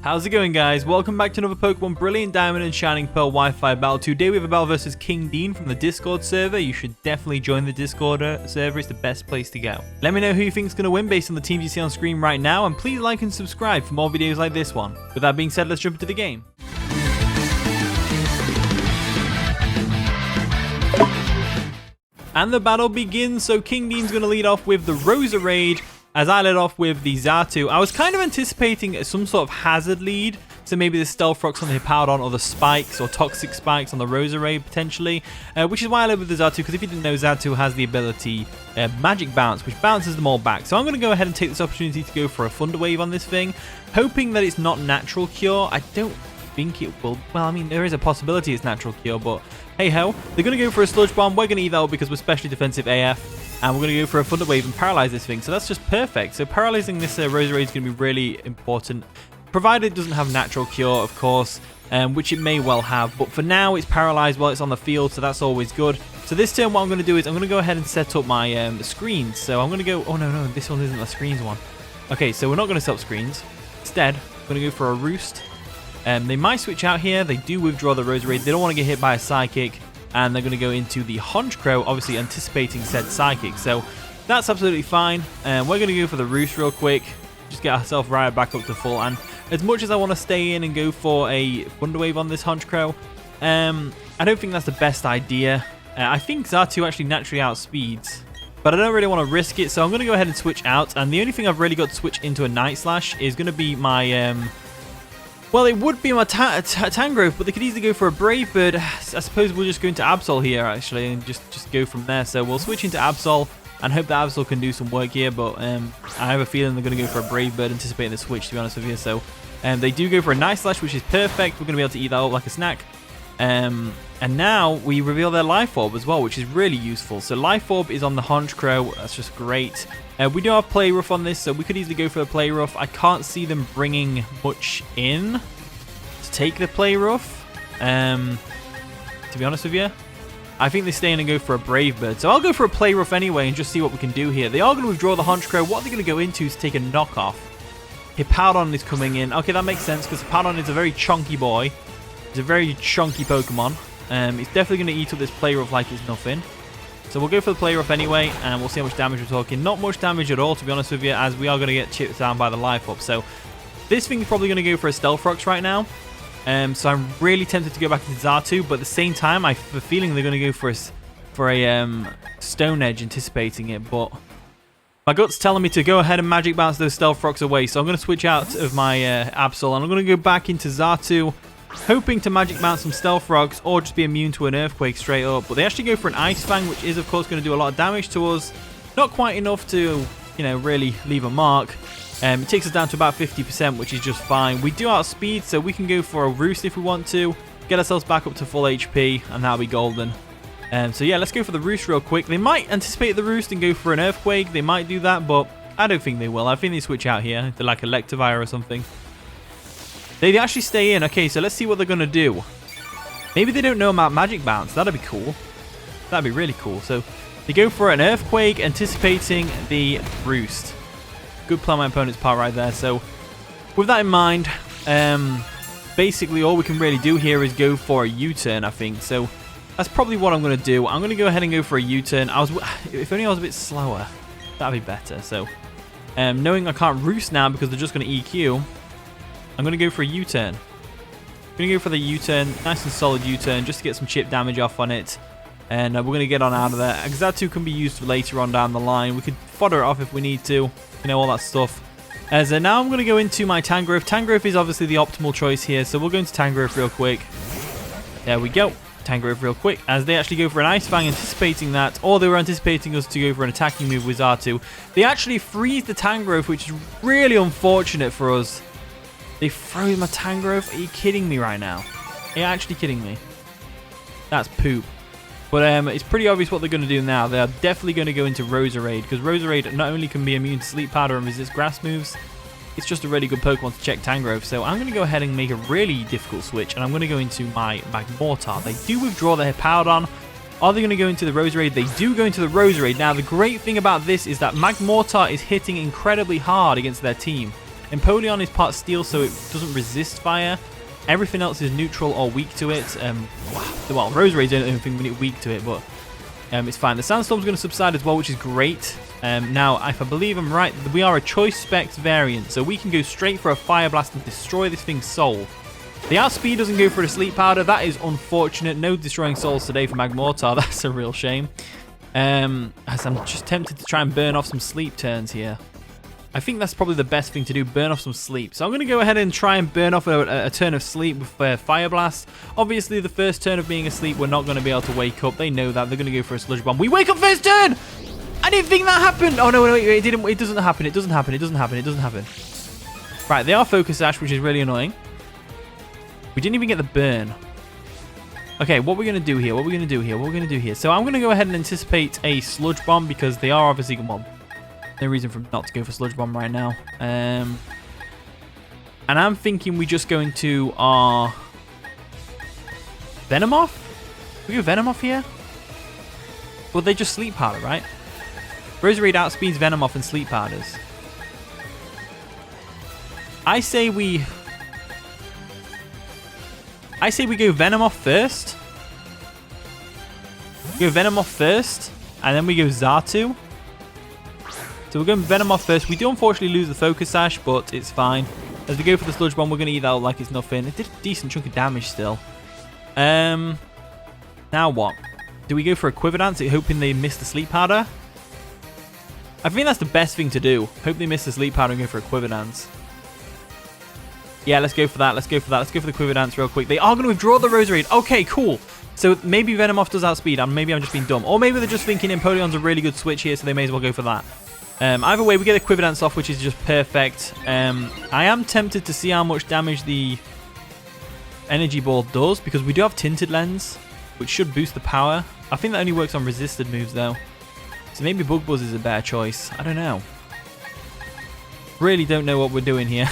How's it going, guys? Welcome back to another Pokemon Brilliant Diamond and Shining Pearl Wi-Fi battle. Today we have a battle versus King Dean from the Discord server. You should definitely join the Discord server. It's the best place to go. Let me know who you think is going to win based on the teams you see on screen right now, and please like and subscribe for more videos like this one. With that being said, let's jump into the game. And the battle begins. So King Dean's going to lead off with the Roserade, as I led off with the Xatu. I was kind of anticipating some sort of hazard lead, so maybe the Stealth Rocks on the Hippowdon or the Spikes or Toxic Spikes on the Roserade potentially, which is why I led with the Xatu, because if you didn't know, Xatu has the ability Magic Bounce, which bounces them all back. So I'm going to go ahead and take this opportunity to go for a Thunder Wave on this thing, hoping that it's not Natural Cure. I don't think it will. Well, I mean, there is a possibility it's Natural Cure, but hey ho. They're going to go for a Sludge Bomb. We're going to eat that up because we're specially defensive AF. And we're going to go for a Thunder Wave and paralyze this thing. So that's just perfect. So paralyzing this Roserade is going to be really important. Provided it doesn't have Natural Cure, of course, which it may well have. But for now, it's paralyzed while it's on the field, so that's always good. So this turn, what I'm going to do is I'm going to go ahead and set up my screens. So I'm going to go... Oh, no, this one isn't the screens one. Okay, so we're not going to set up screens. Instead, I'm going to go for a Roost. They might switch out here. They do withdraw the Roserade. They don't want to get hit by a Psychic. And they're going to go into the Honchkrow, obviously anticipating said Psychic. So that's absolutely fine. We're going to go for the Roost real quick. Just get ourselves right back up to full. And as much as I want to stay in and go for a Thunder Wave on this Honchkrow, I don't think that's the best idea. I think Xatu actually naturally outspeeds, but I don't really want to risk it. So I'm going to go ahead and switch out. And the only thing I've really got to switch into a Night Slash is going to be my... Well, it would be my Tangrowth, but they could easily go for a Brave Bird. I suppose we'll just go into Absol here, actually, and just go from there. So we'll switch into Absol and hope that Absol can do some work here, but I have a feeling they're going to go for a Brave Bird, anticipating the switch, to be honest with you. So they do go for a Night Slash, which is perfect. We're going to be able to eat that up like a snack. And now we reveal their Life Orb as well, which is really useful. So Life Orb is on the Honchkrow. That's just great. We do have Play Rough on this, so we could easily go for the Play Rough. I can't see them bringing much in to take the Play Rough, to be honest with you. I think they stay in and go for a Brave Bird. So I'll go for a Play Rough anyway and just see what we can do here. They are going to withdraw the Honchkrow. What are they going to go into to take a knockoff? Hippowdon is coming in. Okay, that makes sense because Hippowdon is a very chunky boy. He's a very chunky Pokemon. He's definitely going to eat up this Play Rough like it's nothing. So we'll go for the Play Rough anyway, and we'll see how much damage we're talking. Not much damage at all, to be honest with you, as we are going to get chipped down by the Life Orb. So this thing's probably going to go for a Stealth Rocks right now. So I'm really tempted to go back to Xatu, but at the same time, I have a feeling they're going to go for a Stone Edge, anticipating it. But my gut's telling me to go ahead and Magic Bounce those Stealth Rocks away. So I'm going to switch out of my Absol, and I'm going to go back into Xatu, hoping to Magic Bounce some Stealth Rocks or just be immune to an Earthquake straight up. But they actually go for an Ice Fang, which is, of course, going to do a lot of damage to us. Not quite enough to, you know, really leave a mark. It takes us down to about 50%, which is just fine. We do outspeed, so we can go for a Roost if we want to. Get ourselves back up to full HP, and that'll be golden. So yeah, let's go for the Roost real quick. They might anticipate the Roost and go for an Earthquake. They might do that, but I don't think they will. I think they switch out here. They're like Electivire or something. They actually stay in. Okay, so let's see what they're going to do. Maybe they don't know about Magic Bounce. That'd be cool. That'd be really cool. So they go for an Earthquake, anticipating the Roost. Good play on my opponent's part right there. So with that in mind, basically all we can really do here is go for a U-turn, I think. So that's probably what I'm going to do. I'm going to go ahead and go for a U-turn. If only I was a bit slower, that'd be better. So knowing I can't Roost now because they're just going to EQ, I'm going to go for a U-turn. I'm going to go for the U-turn, nice and solid U-turn, just to get some chip damage off on it. And we're going to get on out of there. Xatu can be used for later on down the line. We could fodder it off if we need to, you know, all that stuff. So now I'm going to go into my Tangrowth. Tangrowth is obviously the optimal choice here, so we'll go into Tangrowth real quick. There we go. Tangrowth real quick, as they actually go for an Ice Fang, anticipating that, or they were anticipating us to go for an attacking move with Xatu. They actually freeze the Tangrowth, which is really unfortunate for us. They froze my Tangrowth? Are you kidding me right now? Are you actually kidding me? That's poop. But it's pretty obvious what they're going to do now. They are definitely going to go into Roserade, because Roserade not only can be immune to Sleep Powder and resist grass moves, it's just a really good Pokemon to check Tangrowth. So I'm going to go ahead and make a really difficult switch, and I'm going to go into my Magmortar. They do withdraw the Hippowdon. Are they going to go into the Roserade? They do go into the Roserade. Now, the great thing about this is that Magmortar is hitting incredibly hard against their team. Empoleon is part steel, so it doesn't resist fire. Everything else is neutral or weak to it. Well, Roserade's the only thing weak to it, but it's fine. The Sandstorm's going to subside as well, which is great. Now, if I believe I'm right, we are a Choice Specs variant, so we can go straight for a Fire Blast and destroy this thing's soul. The Outspeed doesn't go for a Sleep Powder. That is unfortunate. No destroying souls today for Magmortar. That's a real shame. As I'm just tempted to try and burn off some sleep turns here. I think that's probably the best thing to do, burn off some sleep. So I'm going to go ahead and try and burn off a turn of sleep with Fire Blast. Obviously, the first turn of being asleep, we're not going to be able to wake up. They know that. They're going to go for a Sludge Bomb. We wake up first turn! I didn't think that happened! Oh, no, wait, it didn't. It doesn't happen. It doesn't happen. It doesn't happen. It doesn't happen. Right, they are Focus Sash, which is really annoying. We didn't even get the burn. Okay, what we're going to do here? What we're going to do here? What we're going to do here? So I'm going to go ahead and anticipate a Sludge Bomb because they are obviously... Well, no reason for not to go for Sludge Bomb right now. And I'm thinking we just go into our Venomoth? We go Venomoth here? Well, they just Sleep Powder, right? Roserade outspeeds Venomoth and Sleep Powders. I say we go Venomoth first. We go Venomoth first, and then we go Xatu. So we're going Venomoth first. We do unfortunately lose the Focus Sash, but it's fine. As we go for the Sludge Bomb, we're going to eat that like it's nothing. It did a decent chunk of damage still. Now what? Do we go for a Quiver Dance, hoping they miss the Sleep Powder? I think that's the best thing to do. Hope they miss the Sleep Powder and go for a Quiver Dance. Yeah, let's go for that. Let's go for that. Let's go for the Quiver Dance real quick. They are going to withdraw the Roserade. Okay, cool. So maybe Venomoth does outspeed, and maybe I'm just being dumb. Or maybe they're just thinking Empoleon's a really good switch here, so they may as well go for that. Either way, we get a Quiver Dance off, which is just perfect. I am tempted to see how much damage the Energy Ball does, because we do have Tinted Lens, which should boost the power. I think that only works on resisted moves, though. So maybe Bug Buzz is a better choice. I don't know. Really don't know what we're doing here.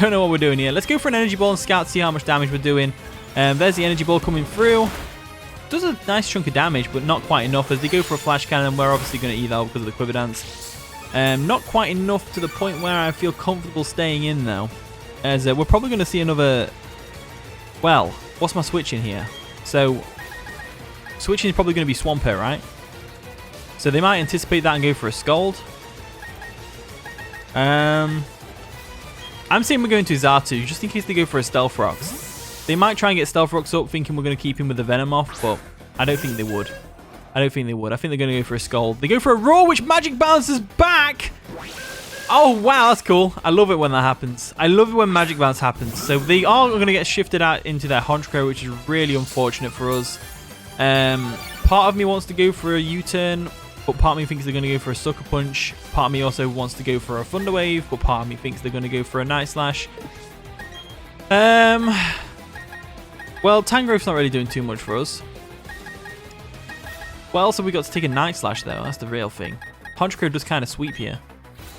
Don't know what we're doing here. Let's go for an Energy Ball and scout, see how much damage we're doing. There's the Energy Ball coming through. Does a nice chunk of damage, but not quite enough. As they go for a Flash Cannon, we're obviously going to eat that because of the Quiver Dance. Not quite enough to the point where I feel comfortable staying in, though. As we're probably going to see another... Well, what's my switching here? So, switching is probably going to be Swampert, right? So they might anticipate that and go for a Scald. I'm saying we're going to Xatu, just in case they go for a Stealth Rocks. They might try and get Stealth Rocks up, thinking we're going to keep him with the Venomoth, but I don't think they would. I don't think they would. I think they're going to go for a Scald. They go for a Roar, which Magic bounces back! Oh, wow, that's cool. I love it when that happens. I love it when Magic Bounce happens. So they are going to get shifted out into their Honchkrow, which is really unfortunate for us. Part of me wants to go for a U-turn, but part of me thinks they're going to go for a Sucker Punch. Part of me also wants to go for a Thunder Wave, but part of me thinks they're going to go for a Night Slash. Well, Tangrowth's not really doing too much for us. What else have we got to take a Night Slash, though? That's the real thing. Honchkrow does kind of sweep here.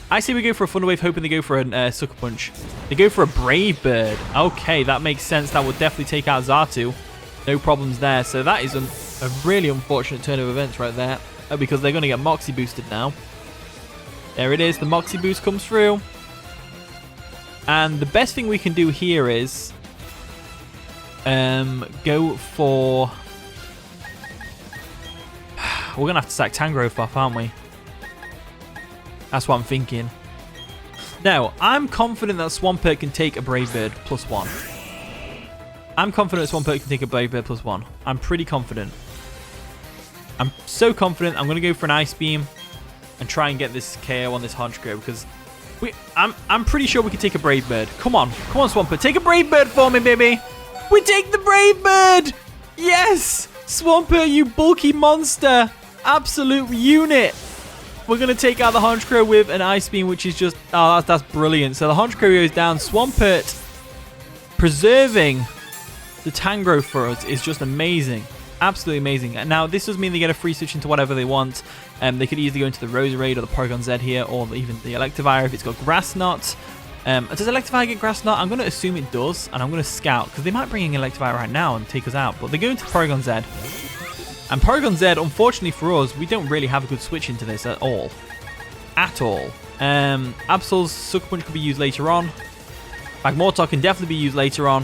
I say we go for a Thunder Wave, hoping they go for a Sucker Punch. They go for a Brave Bird. Okay, that makes sense. That would definitely take out Xatu. No problems there. So that is a really unfortunate turn of events right there. Because they're going to get Moxie boosted now. There it is. The Moxie boost comes through. And the best thing we can do here is... go for... We're going to have to sack Tangrowth off, aren't we? That's what I'm thinking. Now, I'm confident that Swampert can take a Brave Bird +1. I'm confident Swampert can take a Brave Bird +1. I'm pretty confident. I'm so confident. I'm going to go for an Ice Beam and try and get this KO on this Honchkrow because I'm pretty sure we can take a Brave Bird. Come on. Come on, Swampert. Take a Brave Bird for me, baby. We take the Brave Bird! Yes! Swampert, you bulky monster! Absolute unit! We're going to take out the Honchkrow with an Ice Beam, which is just... Oh, that's brilliant. So the Honchkrow goes down. Swampert preserving the Tangrowth for us is just amazing. Absolutely amazing. And now, this does mean they get a free switch into whatever they want. They could easily go into the Roserade or the Porygon-Z here, or even the Electivire if it's got Grass Knot. Does Electivire get Grass Knot? I'm going to assume it does, and I'm going to scout, because they might bring in Electivire right now and take us out, but they go into Porygon-Z. And Porygon-Z, unfortunately for us, we don't really have a good switch into this at all. At all. ABSOL'S Sucker Punch could be used later on. Magmortar can definitely be used later on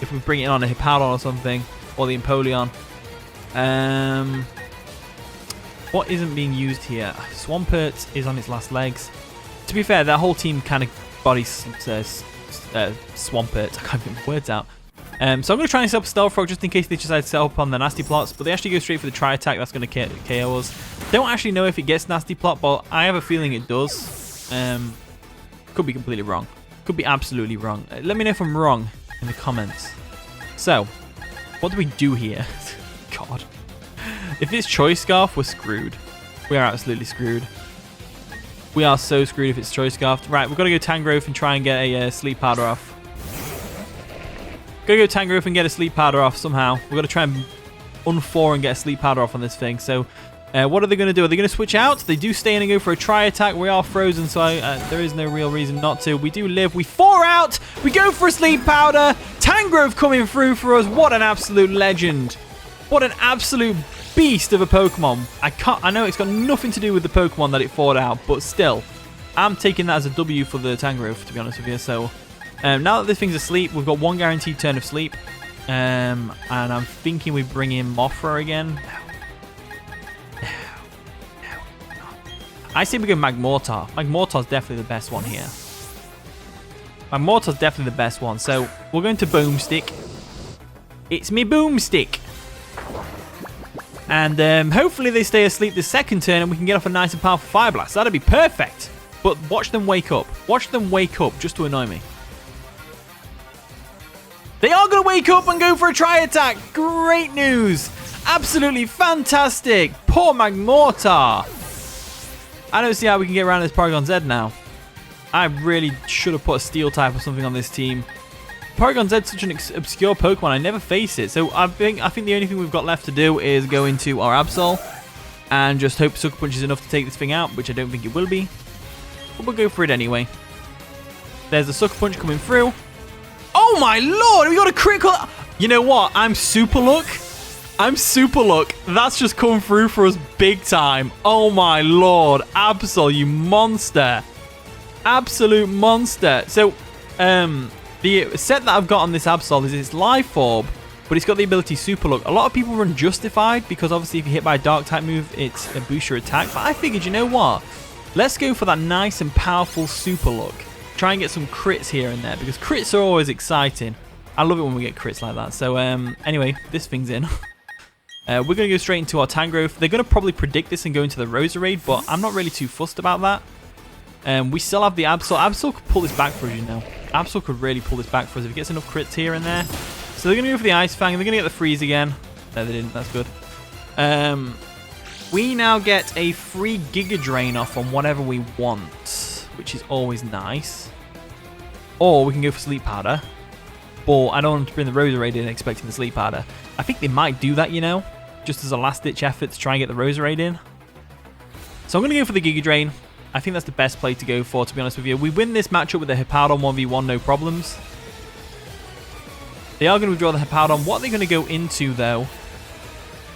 if we bring it on a Hippowdon or something, or the Empoleon. What isn't being used here? Swampert is on its last legs. To be fair, that whole team kind of bodies Swampert. I can't get my words out. So I'm going to try and set up Stealth Frog just in case they decide to set up on the Nasty Plots, but they actually go straight for the Tri-Attack. That's going to KO us. Don't actually know if it gets Nasty Plot, but I have a feeling it does. Could be completely wrong. Could be absolutely wrong. Let me know if I'm wrong in the comments. So, what do we do here? God. If it's Choice Scarf, we're screwed. We are absolutely screwed. We are so screwed if it's Choice Scarf. Right, we've got to go Tangrowth and try and get a Sleep Powder off. Gotta go Tangrowth and get a Sleep Powder off somehow. We've got to try and unfor and get a Sleep Powder off on this thing. So, what are they going to do? Are they going to switch out? They do stay in and go for a Tri-Attack. We are frozen, so there is no real reason not to. We do live. We 4 out. We go for a Sleep Powder. Tangrowth coming through for us. What an absolute legend. What an absolute beast of a Pokemon. I know it's got nothing to do with the Pokemon that it fought out, but still, I'm taking that as a W for the Tangrowth, to be honest with you. So, now that this thing's asleep, we've got 1 guaranteed turn of sleep. And I'm thinking we bring in Mothra again. No. I say we go Magmortar. Magmortar's definitely the best one here. Magmortar's definitely the best one. So, we're going to Boomstick. It's me Boomstick. And hopefully they stay asleep the second turn and we can get off a nice and powerful Fire Blast. That'd be perfect. But watch them wake up. Watch them wake up just to annoy me. They are going to wake up and go for a Tri-Attack. Great news. Absolutely fantastic. Poor Magmortar. I don't see how we can get around this Porygon-Z now. I really should have put a Steel type or something on this team. Porygon-Z is such an obscure Pokemon. I never face it. So I think the only thing we've got left to do is go into our Absol and just hope Sucker Punch is enough to take this thing out, which I don't think it will be. But we'll go for it anyway. There's the Sucker Punch coming through. Oh my lord! We got a critical... You know what? I'm super luck. That's just come through for us big time. Oh my lord. Absol, you monster. Absolute monster. So, the set that I've got on this Absol is its Life Orb, but it's got the ability Super Look. A lot of people run Justified because obviously if you hit by a Dark type move, it's a boost your attack. But I figured, you know what? Let's go for that nice and powerful Super Look. Try and get some crits here and there because crits are always exciting. I love it when we get crits like that. So anyway, this thing's in. We're going to go straight into our Tangrowth. They're going to probably predict this and go into the Roserade, but I'm not really too fussed about that. We still have the Absol. Absol could pull this back for us, you know. Absol could really pull this back for us if it gets enough crits here and there. So they're going to go for the Ice Fang. They're going to get the Freeze again. No, they didn't. That's good. We now get a free Giga Drain off on whatever we want, which is always nice. Or we can go for Sleep Powder. But I don't want to bring the Roserade in expecting the Sleep Powder. I think they might do that, you know, just as a last-ditch effort to try and get the Roserade in. So I'm going to go for the Giga Drain. I think that's the best play to go for, to be honest with you. We win this matchup with the Hippowdon 1v1, no problems. They are going to withdraw the Hippowdon. What are they going to go into, though?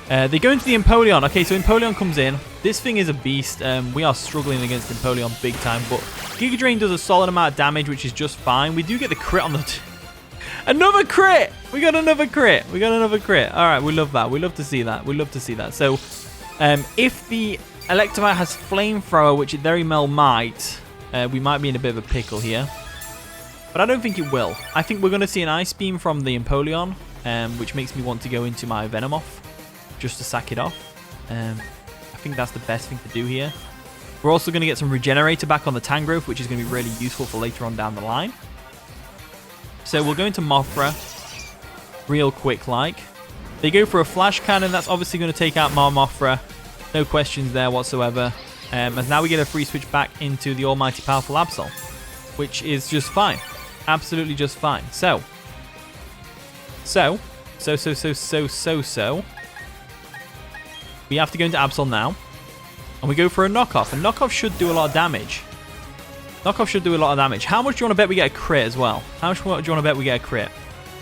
They go into the Empoleon. Okay, so Empoleon comes in. This thing is a beast. We are struggling against Empoleon big time, but Giga Drain does a solid amount of damage, which is just fine. We do get the crit on the... Another crit! We got another crit. We got another crit. All right, we love that. We love to see that. We love to see that. So, if the Electivire has Flamethrower, which it very well might, we might be in a bit of a pickle here. But I don't think it will. I think we're going to see an Ice Beam from the Empoleon, which makes me want to go into my Venomoth just to sack it off. I think that's the best thing to do here. We're also going to get some Regenerator back on the Tangrowth, which is going to be really useful for later on down the line. So we'll go into Mothra real quick like. They go for a Flash Cannon. That's obviously going to take out Mothra. No questions there whatsoever. As now we get a free switch back into the almighty powerful Absol, which is just fine. Absolutely just fine. So. We have to go into Absol now. And we go for a knockoff. And knockoff should do a lot of damage. Knockoff should do a lot of damage. How much do you want to bet we get a crit as well? How much do you want to bet we get a crit?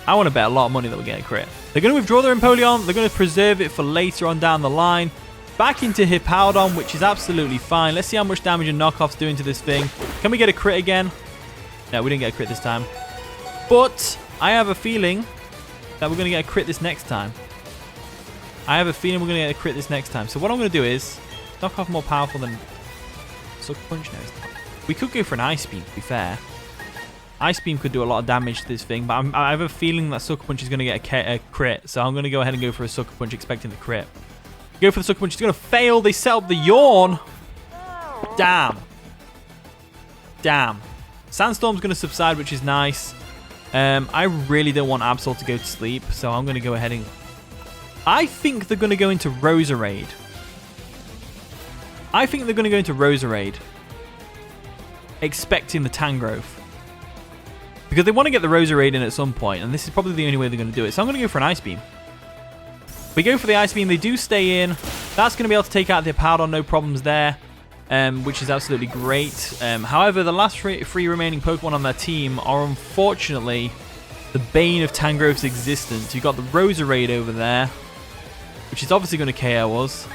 I want to bet a lot of money that we get a crit. They're going to withdraw their Empoleon. They're going to preserve it for later on down the line. back into Hippowdon, which is absolutely fine. Let's see how much damage a knockoff's doing to this thing. Can we get a crit again? No, we didn't get a crit this time. But I have a feeling that we're going to get a crit this next time. I have a feeling we're going to get a crit this next time. So what I'm going to do is knockoff more powerful than Sucker Punch now. We could go for an Ice Beam, to be fair. Ice Beam could do a lot of damage to this thing, but I have a feeling that Sucker Punch is going to get a crit. So I'm going to go ahead and go for a Sucker Punch, expecting the crit. Go for the Sucker Punch. It's going to fail. They set up the Yawn. Damn. Damn. Sandstorm's going to subside, which is nice. I really don't want Absol to go to sleep, so I'm going to go ahead and... I think they're going to go into Roserade. Expecting the Tangrowth. Because they want to get the Roserade in at some point, and this is probably the only way they're going to do it. So I'm going to go for an Ice Beam. We go for the Ice Beam. They do stay in. That's going to be able to take out the Hippowdon, no problems there, which is absolutely great. However, the last three remaining Pokemon on their team are unfortunately the bane of Tangrowth's existence. You've got the Roserade over there, which is obviously going to KO us.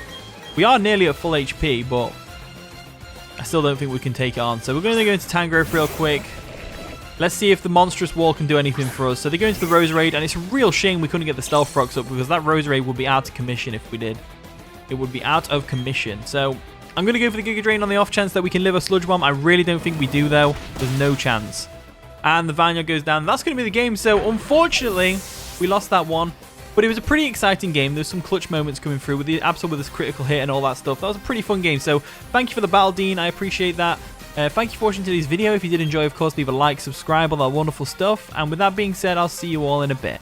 We are nearly at full HP, but I still don't think we can take it on. So we're going to go into Tangrowth real quick. Let's see if the Monstrous Wall can do anything for us. So they go into the Roserade, and it's a real shame we couldn't get the Stealth Rocks up, because that Roserade would be out of commission if we did. It would be out of commission. So I'm going to go for the Giga Drain on the off chance that we can live a Sludge Bomb. I really don't think we do, though. There's no chance. And the Vineyard goes down. That's going to be the game. So unfortunately, we lost that one. But it was a pretty exciting game. There's some clutch moments coming through with the Absol with his critical hit and all that stuff. That was a pretty fun game. So thank you for the battle, Dean. I appreciate that. Thank you for watching today's video. If you did enjoy, of course, leave a like, subscribe, all that wonderful stuff. And with that being said, I'll see you all in a bit.